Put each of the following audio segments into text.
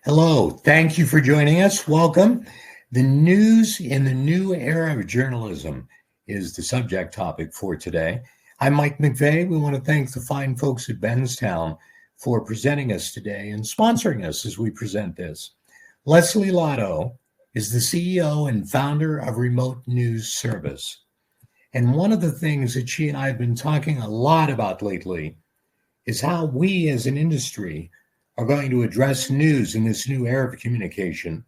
Hello, thank you for joining us. Welcome. The news in the new era of journalism is the subject topic for today. I'm Mike McVay. We want to thank the fine folks at Benztown for presenting us today and sponsoring us as we present this. Lesley Lotto is the CEO and founder of Remote News Service. And one of the things that she and I have been talking a lot about lately is how we as an industry are going to address news in this new era of communication.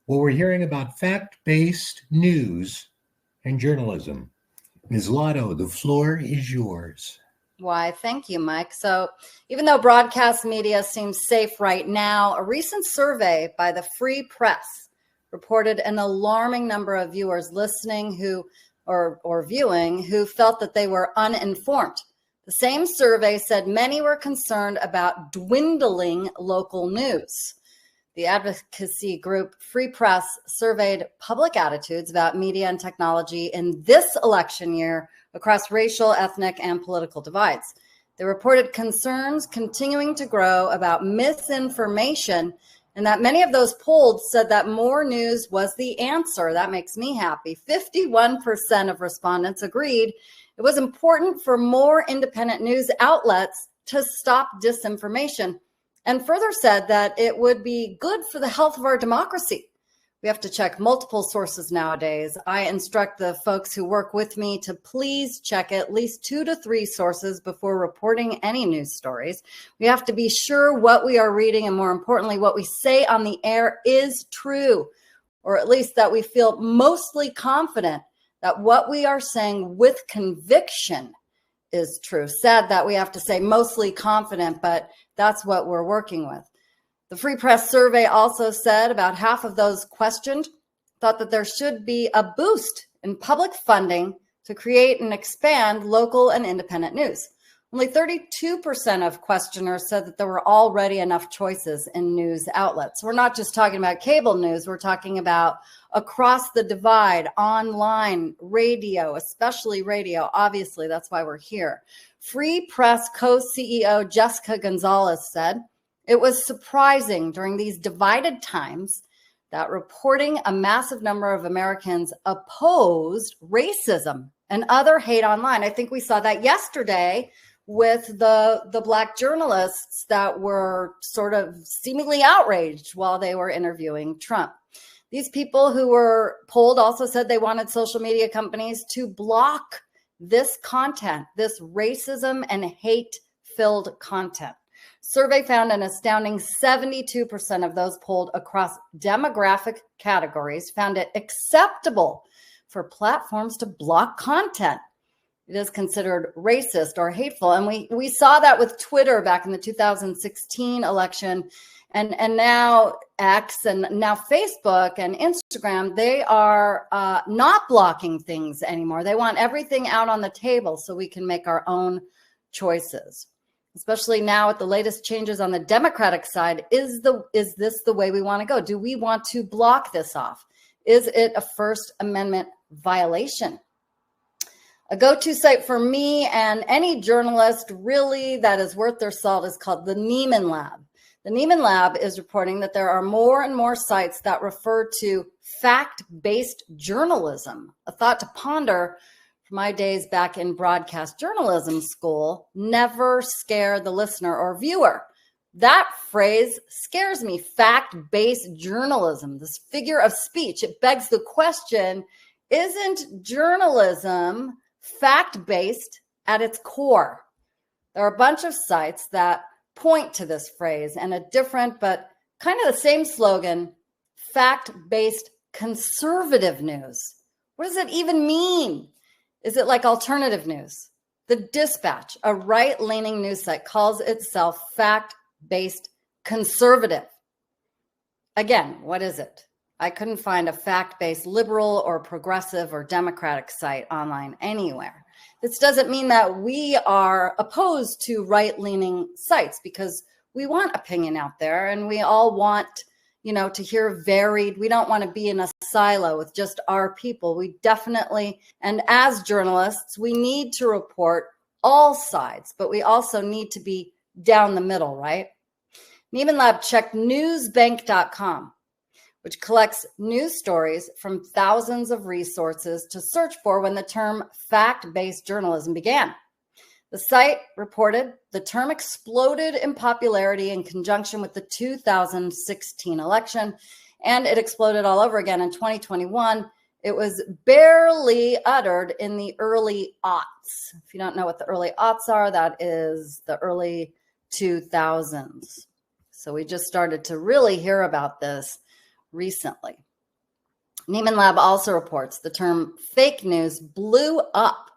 Well, we're hearing about fact-based news and journalism. Ms. Lotto, the floor is yours. Why, thank you, Mike. So even though broadcast media seems safe right now, a recent survey by the Free Press reported an alarming number of viewers listening or viewing who felt that they were uninformed. The same survey said many were concerned about dwindling local news. The advocacy group Free Press surveyed public attitudes about media and technology in this election year across racial, ethnic, and political divides. They reported concerns continuing to grow about misinformation, and that many of those polled said that more news was the answer. That makes me happy. 51% of respondents agreed it was important for more independent news outlets to stop disinformation, and further said that it would be good for the health of our democracy. We have to check multiple sources nowadays. I instruct the folks who work with me to please check at least 2 to 3 sources before reporting any news stories. We have to be sure what we are reading, and more importantly, what we say on the air is true, or at least that we feel mostly confident that what we are saying with conviction is true. Sad that we have to say mostly confident, but that's what we're working with. The Free Press survey also said about half of those questioned thought that there should be a boost in public funding to create and expand local and independent news. Only 32% of questioners said that there were already enough choices in news outlets. We're not just talking about cable news. We're talking about across the divide, online, radio, especially radio. Obviously, that's why we're here. Free Press co-CEO Jessica Gonzalez said, "It was surprising during these divided times that reporting a massive number of Americans opposed racism and other hate online." I think we saw that yesterday with the Black journalists that were sort of seemingly outraged while they were interviewing Trump. These people who were polled also said they wanted social media companies to block this content, this racism and hate-filled content. Survey found an astounding 72% of those polled across demographic categories found it acceptable for platforms to block content. It is considered racist or hateful. And we saw that with Twitter back in the 2016 election. And now X and now Facebook and Instagram, they are not blocking things anymore. They want everything out on the table so we can make our own choices. Especially now with the latest changes on the Democratic side, is this the way we want to go? Do we want to block this off? Is it a First Amendment violation? A go-to site for me and any journalist really that is worth their salt is called the Nieman Lab. The Nieman Lab is reporting that there are more and more sites that refer to fact-based journalism, a thought to ponder. From my days back in broadcast journalism school, never scare the listener or viewer. That phrase scares me. Fact-based journalism, this figure of speech. It begs the question, isn't journalism fact-based at its core? There are a bunch of sites that point to this phrase and a different but kind of the same slogan, fact-based conservative news. What does it even mean? Is it like alternative news? The Dispatch, a right-leaning news site, calls itself fact-based conservative. Again, what is it? I couldn't find a fact-based liberal or progressive or democratic site online anywhere. This doesn't mean that we are opposed to right-leaning sites, because we want opinion out there and we all want, to hear varied. We don't want to be in a silo with just our people. We definitely, and as journalists, we need to report all sides, but we also need to be down the middle, right? Nieman Lab checked newsbank.com, which collects news stories from thousands of resources to search for when the term fact-based journalism began. The site reported the term exploded in popularity in conjunction with the 2016 election, and it exploded all over again in 2021. It was barely uttered in the early aughts. If you don't know what the early aughts are, that is the early 2000s. So we just started to really hear about this recently. Nieman Lab also reports the term fake news blew up.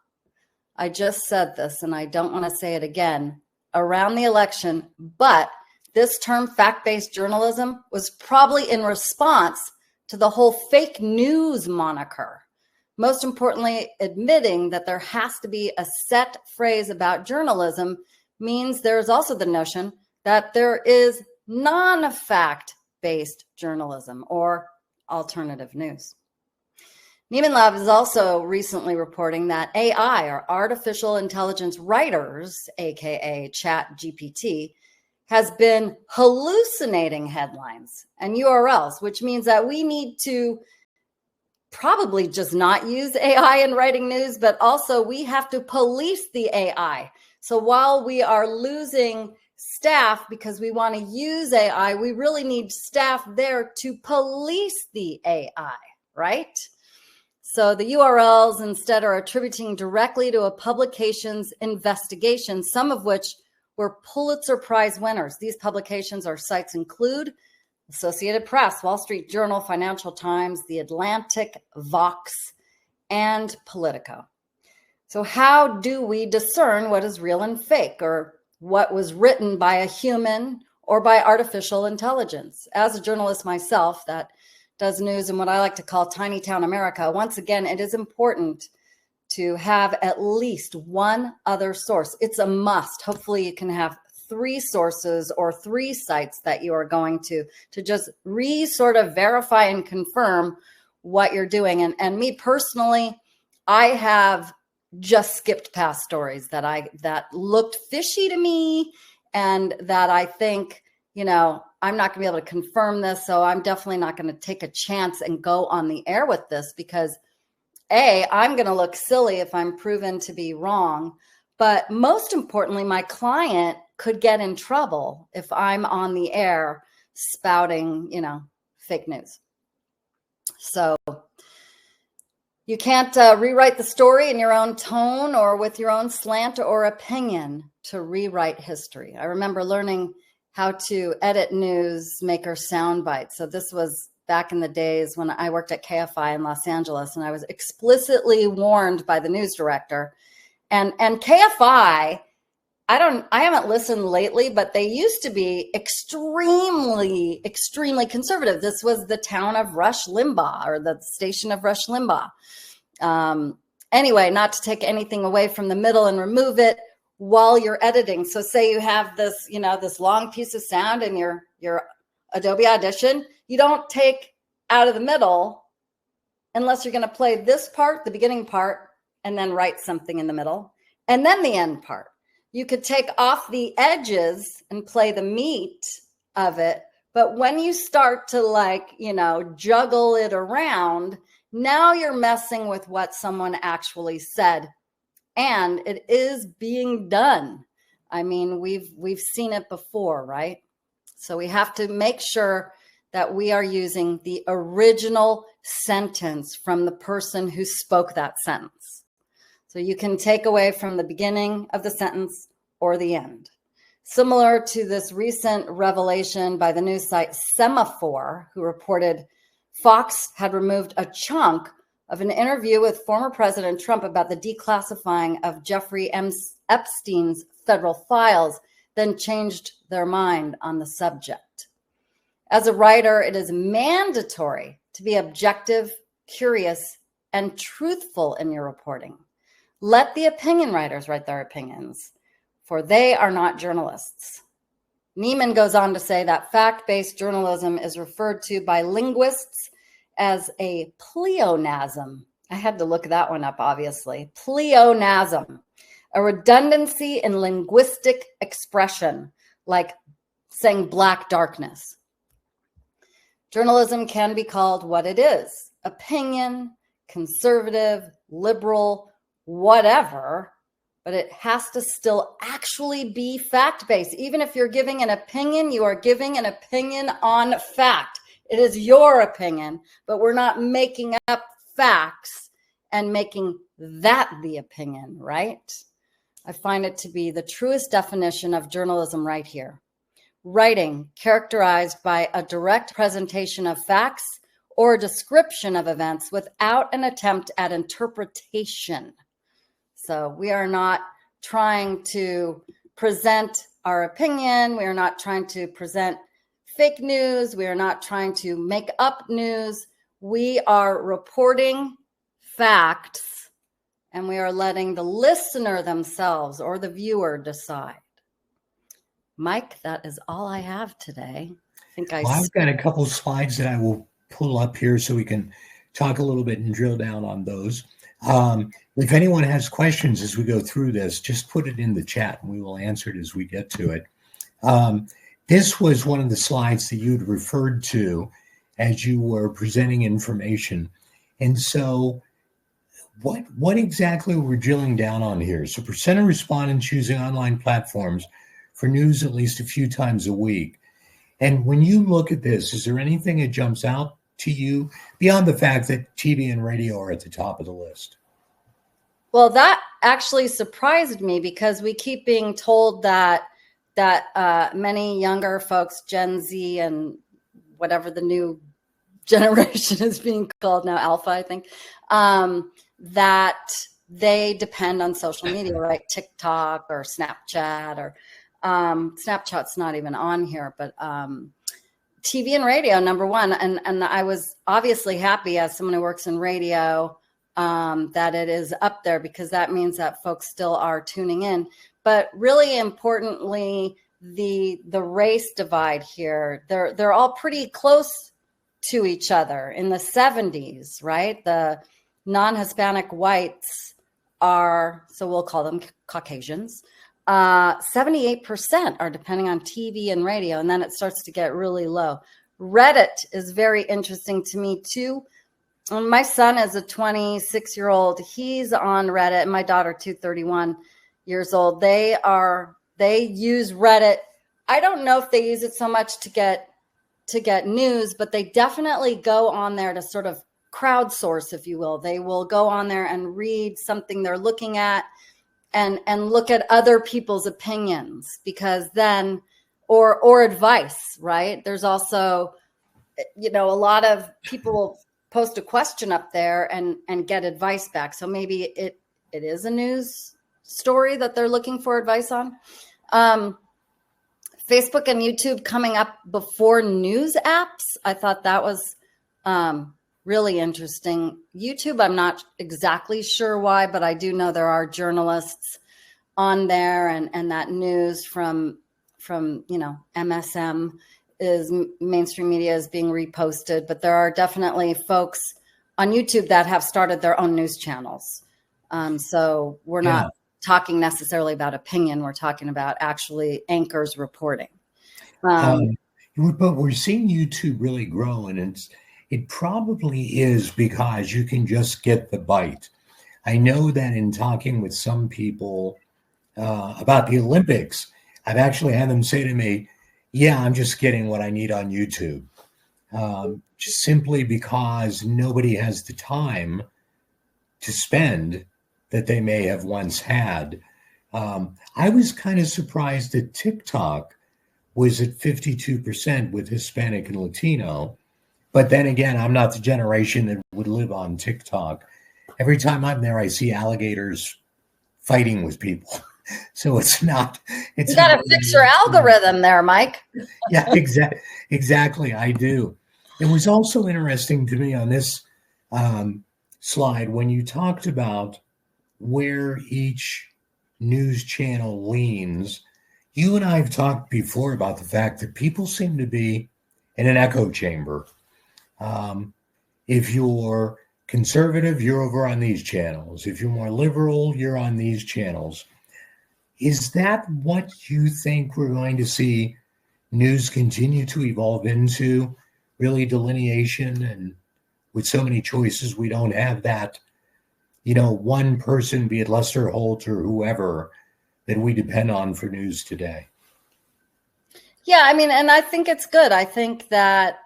I just said this, and I don't want to say it again, around the election, but this term fact-based journalism was probably in response to the whole fake news moniker. Most importantly, admitting that there has to be a set phrase about journalism means there is also the notion that there is non-fact-based journalism or alternative news. Nieman Lab is also recently reporting that AI, or artificial intelligence writers, aka ChatGPT, has been hallucinating headlines and URLs, which means that we need to probably just not use AI in writing news, but also we have to police the AI. So while we are losing staff because we want to use AI, we really need staff there to police the AI, right? So the URLs instead are attributing directly to a publication's investigation, some of which were Pulitzer Prize winners. These publications or sites include Associated Press, Wall Street Journal, Financial Times, The Atlantic, Vox, and Politico. So how do we discern what is real and fake, or what was written by a human or by artificial intelligence? As a journalist myself that does news in what I like to call tiny town America, once again, it is important to have at least one other source. It's a must. Hopefully you can have 3 sources or 3 sites that you are going to just sort of verify and confirm what you're doing. And me personally, I have just skipped past stories that looked fishy to me and that I think, I'm not going to be able to confirm this. So I'm definitely not going to take a chance and go on the air with this because I'm going to look silly if I'm proven to be wrong. But most importantly, my client could get in trouble if I'm on the air spouting, fake news. So you can't rewrite the story in your own tone or with your own slant or opinion to rewrite history. I remember learning how to edit newsmaker sound bites. So this was back in the days when I worked at KFI in Los Angeles, and I was explicitly warned by the news director. And KFI, I haven't listened lately, but they used to be extremely, extremely conservative. This was the town of Rush Limbaugh, or the station of Rush Limbaugh. Anyway, not to take anything away from the middle and remove it while you're editing. So say you have this, this long piece of sound in your Adobe Audition, you don't take out of the middle unless you're going to play this part, the beginning part, and then write something in the middle, and then the end part. You could take off the edges and play the meat of it. But when you start to juggle it around, now you're messing with what someone actually said. And it is being done. I mean, we've seen it before, right? So we have to make sure that we are using the original sentence from the person who spoke that sentence. So you can take away from the beginning of the sentence or the end. Similar to this recent revelation by the news site Semaphore, who reported Fox had removed a chunk of an interview with former President Trump about the declassifying of Jeffrey Epstein's federal files, then changed their mind on the subject. As a writer, it is mandatory to be objective, curious, and truthful in your reporting. Let the opinion writers write their opinions, for they are not journalists. Nieman goes on to say that fact-based journalism is referred to by linguists as a pleonasm. I had to look that one up, obviously. Pleonasm, a redundancy in linguistic expression, like saying black darkness. Journalism can be called what it is: opinion, conservative, liberal, whatever, but it has to still actually be fact-based. Even if you're giving an opinion, you are giving an opinion on fact. It is your opinion, but we're not making up facts and making that the opinion, right? I find it to be the truest definition of journalism right here. Writing characterized by a direct presentation of facts or a description of events without an attempt at interpretation. So we are not trying to present our opinion. We are not trying to present fake news. We are not trying to make up news. We are reporting facts, and we are letting the listener themselves or the viewer decide. Mike, that is all I have today. I've got a couple of slides that I will pull up here so we can talk a little bit and drill down on those. If anyone has questions as we go through this, just put it in the chat and we will answer it as we get to it. This was one of the slides that you'd referred to as you were presenting information. And so what exactly we're drilling down on here? So percent of respondents using online platforms for news at least a few times a week. And when you look at this, is there anything that jumps out to you beyond the fact that TV and radio are at the top of the list? Well, that actually surprised me because we keep being told that many younger folks, Gen Z and whatever the new generation is being called now, Alpha, I think, that they depend on social media, right? TikTok or Snapchat or Snapchat's not even on here, but TV and radio, number one. And I was obviously happy as someone who works in radio that it is up there, because that means that folks still are tuning in. But really importantly, the race divide here, they're all pretty close to each other in the 70s, right? The non-Hispanic whites are, so we'll call them Caucasians. 78% are depending on TV and radio, and then it starts to get really low. Reddit is very interesting to me too. My son is a 26-year-old. He's on Reddit, and my daughter, 31 years old. They use Reddit. I don't know if they use it so much to get news, but they definitely go on there to sort of crowdsource, if you will. They will go on there and read something they're looking at and look at other people's opinions, because then, or advice, right? There's also, a lot of people will post a question up there and get advice back. So maybe it is a news story that they're looking for advice on. Facebook and YouTube coming up before news apps. I thought that was really interesting. YouTube, I'm not exactly sure why, but I do know there are journalists on there, and that news from MSM is mainstream media is being reposted, but there are definitely folks on YouTube that have started their own news channels. So we're not talking necessarily about opinion. We're talking about actually anchors reporting. But we're seeing YouTube really grow, and it probably is because you can just get the bite. I know that in talking with some people about the Olympics, I've actually had them say to me, yeah, I'm just getting what I need on YouTube, just simply because nobody has the time to spend that they may have once had. I was kind of surprised that TikTok was at 52% with Hispanic and Latino. But then again, I'm not the generation that would live on TikTok. Every time I'm there, I see alligators fighting with people. So it's not. You got to fix your algorithm there, Mike. Yeah, exactly. I do. It was also interesting to me on this slide when you talked about where each news channel leans. You and I have talked before about the fact that people seem to be in an echo chamber. If you're conservative, you're over on these channels. If you're more liberal, you're on these channels. Is that what you think we're going to see news continue to evolve into really delineation, and with so many choices, we don't have that, one person, be it Lester Holt or whoever, that we depend on for news today. Yeah, I mean, and I think it's good. I think that,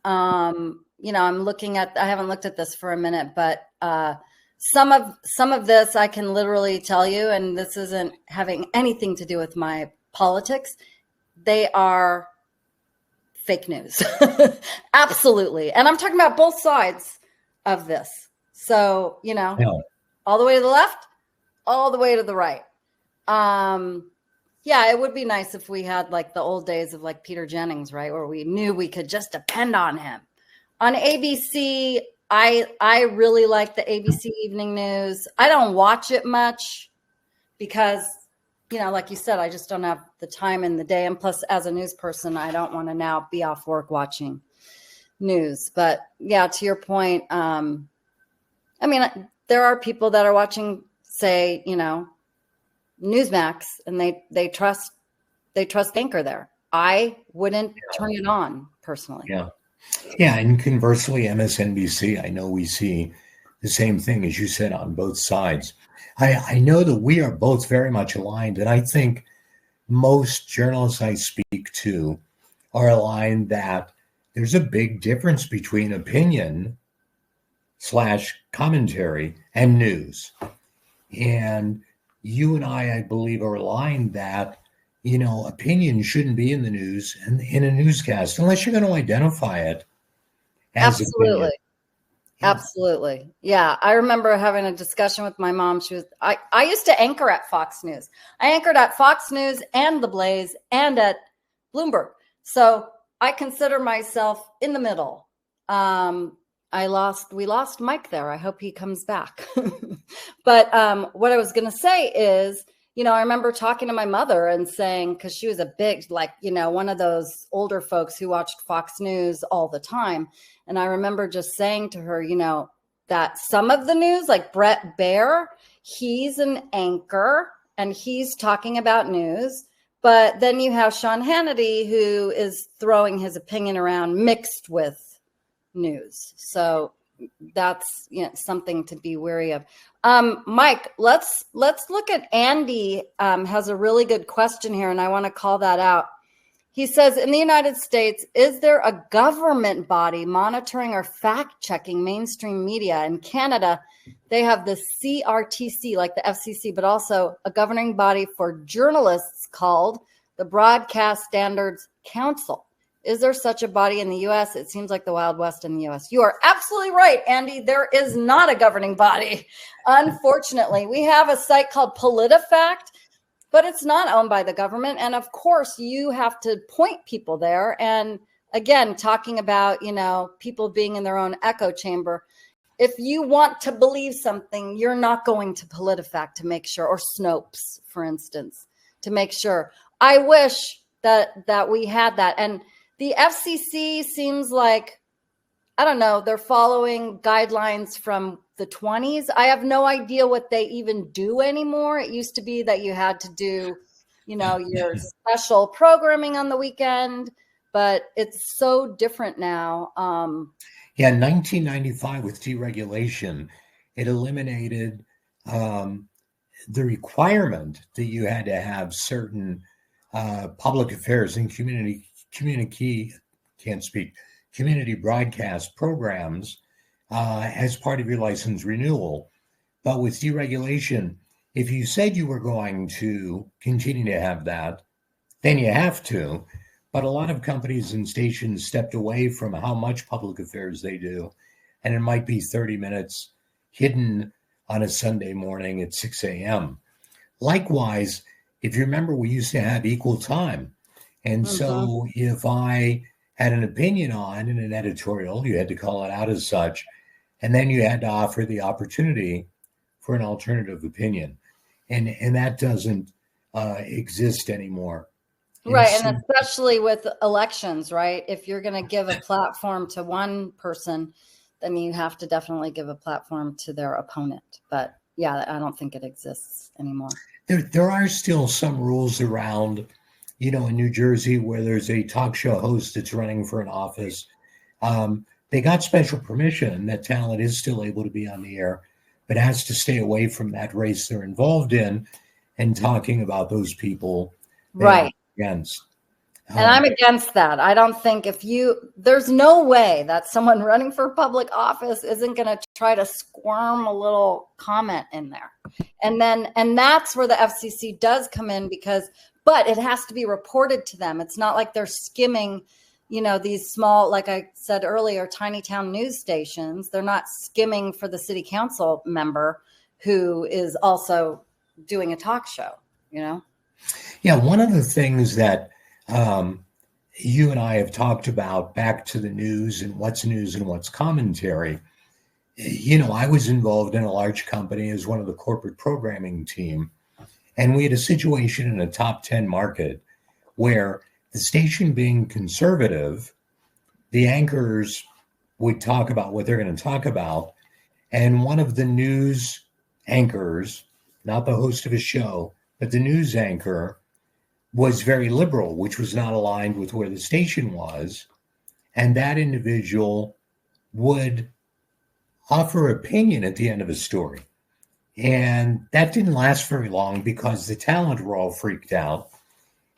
I'm looking at, I haven't looked at this for a minute, but some of this I can literally tell you, and this isn't having anything to do with my politics. They are fake news. Absolutely. And I'm talking about both sides of this. So, all the way to the left, all the way to the right. Yeah, it would be nice if we had like the old days of like Peter Jennings, right? Where we knew we could just depend on him. On ABC, I really like the ABC Evening News. I don't watch it much because, like you said, I just don't have the time in the day. And plus, as a news person, I don't want to now be off work watching news. But yeah, to your point, I mean, there are people that are watching, say, Newsmax, and they trust Anchor there. I wouldn't turn it on personally. Yeah, and conversely, MSNBC, I know we see the same thing as you said on both sides. I know that we are both very much aligned, and I think most journalists I speak to are aligned that there's a big difference between opinion / commentary and news. And you and I believe, are aligned that, opinion shouldn't be in the news and in a newscast unless you're going to identify it as Absolutely. opinion. Absolutely. Yeah. I remember having a discussion with my mom. I used to anchor at Fox News. I anchored at Fox News and The Blaze and at Bloomberg. So I consider myself in the middle. We lost Mike there. I hope he comes back. But what I was going to say is, I remember talking to my mother and saying, because she was a big, one of those older folks who watched Fox News all the time. And I remember just saying to her, that some of the news, like Brett Baer, he's an anchor and he's talking about news. But then you have Sean Hannity, who is throwing his opinion around mixed with news. So that's something to be wary of. Mike, let's look at Andy. Has a really good question here, and I want to call that out. He says, in the United States, is there a government body monitoring or fact-checking mainstream media? In Canada, they have the CRTC, like the FCC, but also a governing body for journalists called the Broadcast Standards Council. Is there such a body in the U.S.? It seems like the Wild West in the U.S. You are absolutely right, Andy. There is not a governing body. Unfortunately, we have a site called PolitiFact, but it's not owned by the government. And of course, you have to point people there. And again, talking about, people being in their own echo chamber. If you want to believe something, you're not going to PolitiFact to make sure, or Snopes, for instance, to make sure. I wish that we had that. And the FCC seems like, I don't know, they're following guidelines from the 20s. I have no idea what they even do anymore. It used to be that you had to do, your special programming on the weekend, but it's so different now. In 1995 with deregulation, it eliminated the requirement that you had to have certain public affairs and community broadcast programs as part of your license renewal. But with deregulation, if you said you were going to continue to have that, then you have to. But a lot of companies and stations stepped away from how much public affairs they do. And it might be 30 minutes hidden on a Sunday morning at 6 a.m. Likewise, if you remember, we used to have equal time. And so if I had an opinion on in an editorial, you had to call it out as such. And then you had to offer the opportunity for an alternative opinion. And that doesn't exist anymore. Right. And especially with elections, right? If you're going to give a platform to one person, then you have to definitely give a platform to their opponent. But yeah, I don't think it exists anymore. There are still some rules around, in New Jersey, where there's a talk show host that's running for an office. They got special permission. That talent is still able to be on the air, but has to stay away from that race they're involved in and talking about those people right against. And I'm against that. I don't think there's no way that someone running for public office isn't going to try to squirm a little comment in there. And that's where the FCC does come in but it has to be reported to them. It's not like they're skimming, these small, like I said earlier, tiny town news stations. They're not skimming for the city council member who is also doing a talk show, Yeah. One of the things that, you and I have talked about back to the news and what's commentary. I was involved in a large company as one of the corporate programming team, and we had a situation in a top 10 market where the station being conservative, the anchors would talk about what they're going to talk about. And one of the news anchors, not the host of a show, but the news anchor, was very liberal, which was not aligned with where the station was. And that individual would offer opinion at the end of a story. And that didn't last very long because the talent were all freaked out.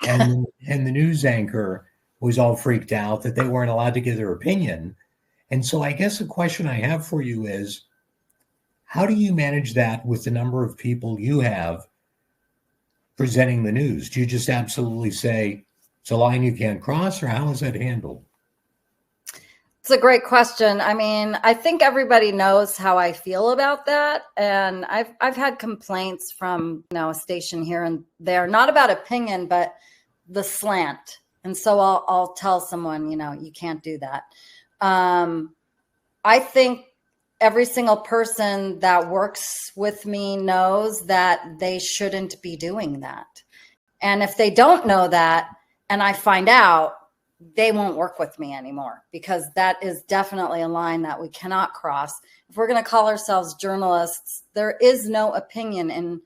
And the news anchor was all freaked out that they weren't allowed to give their opinion. And so I guess the question I have for you is, how do you manage that with the number of people you have presenting the news? Do you just absolutely say it's a line you can't cross, or how is that handled? It's a great question. I mean, I think everybody knows how I feel about that. And I've had complaints from, a station here and there, not about opinion, but the slant. And so I'll tell someone, you can't do that. I think every single person that works with me knows that they shouldn't be doing that. And if they don't know that, and I find out, they won't work with me anymore, because that is definitely a line that we cannot cross. If we're going to call ourselves journalists, there is no opinion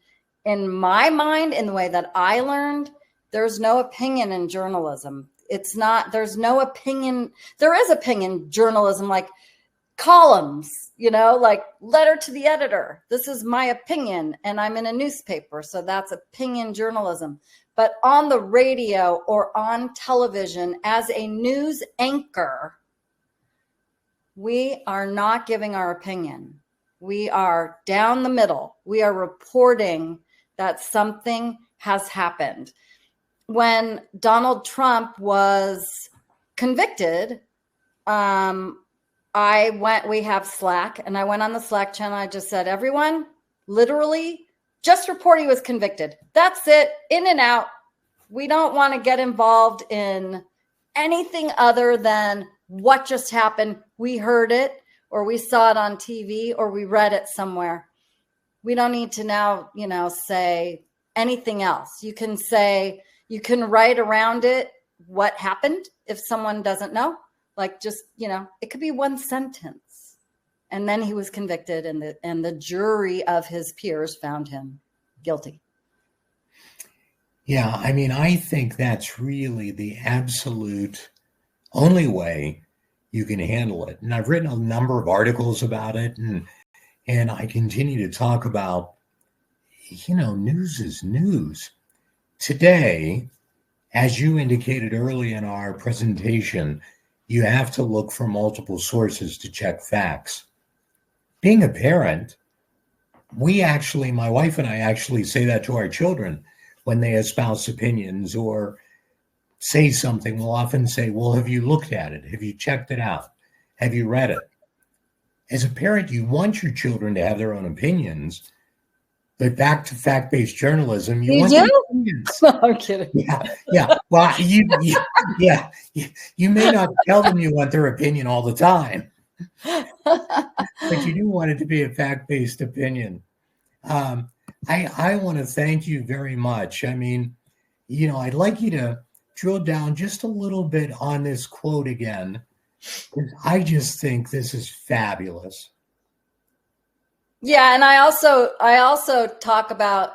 in my mind, in the way that I learned. There's no opinion in journalism. There's no opinion. There is opinion journalism, like columns, like letter to the editor. This is my opinion, and I'm in a newspaper, so that's opinion journalism. But on the radio or on television as a news anchor, we are not giving our opinion. We are down the middle. We are reporting that something has happened. When Donald Trump was convicted, we have Slack, and I went on the Slack channel. I just said, everyone, literally, just report he was convicted. That's it. In and out. We don't want to get involved in anything other than what just happened. We heard it, or we saw it on TV, or we read it somewhere. We don't need to now, say anything else. You can write around it what happened if someone doesn't know. Like, just, it could be one sentence. And then he was convicted, and the jury of his peers found him guilty. Yeah, I mean, I think that's really the absolute only way you can handle it. And I've written a number of articles about it, and I continue to talk about, news is news. Today, as you indicated early in our presentation, you have to look for multiple sources to check facts. Being a parent, my wife and I actually say that to our children when they espouse opinions or say something. We'll often say, well, have you looked at it? Have you checked it out? Have you read it? As a parent, you want your children to have their own opinions, but back to fact-based journalism, you want their opinions. No, I'm kidding. Yeah. Well, you may not tell them you want their opinion all the time, but you do want it to be a fact-based opinion. I want to thank you very much. I mean, I'd like you to drill down just a little bit on this quote again, because I just think this is fabulous. Yeah, and I also talk about,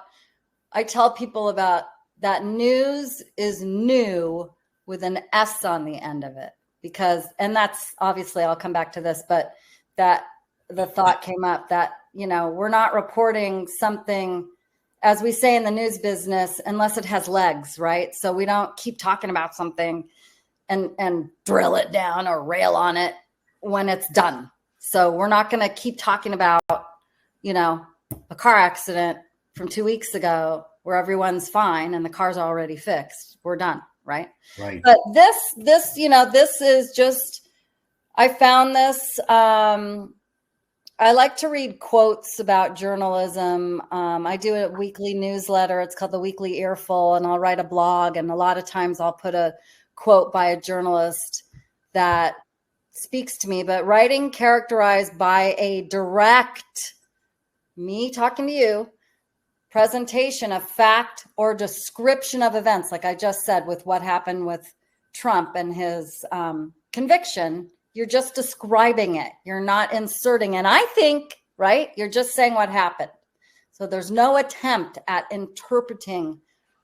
I tell people about that news is new with an S on the end of it. Because, and that's obviously, I'll come back to this, but that the thought came up that, we're not reporting something, as we say in the news business, unless it has legs, right? So we don't keep talking about something and drill it down or rail on it when it's done. So we're not going to keep talking about, a car accident from 2 weeks ago where everyone's fine and the car's already fixed. We're done. Right. Right. But this is just, I found this, I like to read quotes about journalism. I do a weekly newsletter. It's called the Weekly Earful, and I'll write a blog. And a lot of times I'll put a quote by a journalist that speaks to me, but writing characterized by a direct, me talking to you, presentation of fact or description of events, like I just said with what happened with Trump and his conviction, you're just describing it. You're not inserting. And I think, right, you're just saying what happened. So there's no attempt at interpreting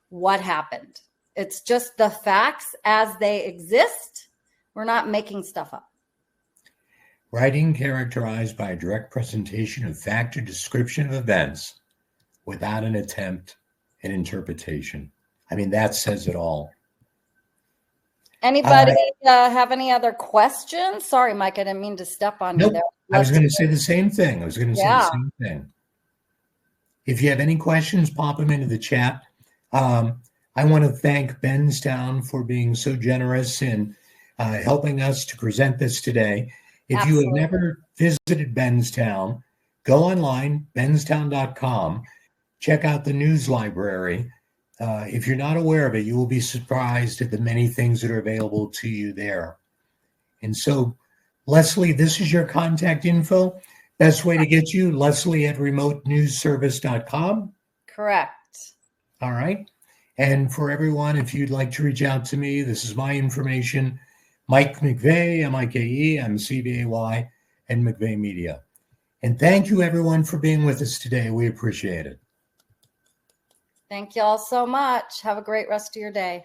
what happened. It's just the facts as they exist. We're not making stuff up. Writing characterized by a direct presentation of fact or description of events without an attempt at interpretation. I mean, that says it all. Anybody have any other questions? Sorry, Mike, I didn't mean to step on you there. I was going to say the same thing. If you have any questions, pop them into the chat. I want to thank Benztown for being so generous in helping us to present this today. If you have never visited Benztown, go online, benztown.com. Check out the news library. If you're not aware of it, you will be surprised at the many things that are available to you there. And so, Lesley, this is your contact info. Best way to get you, Lesley at remotenewsservice.com. Correct. All right. And for everyone, if you'd like to reach out to me, this is my information. Mike McVay, M-I-K-E, I'm C-V-A-Y, and McVay Media. And thank you, everyone, for being with us today. We appreciate it. Thank you all so much. Have a great rest of your day.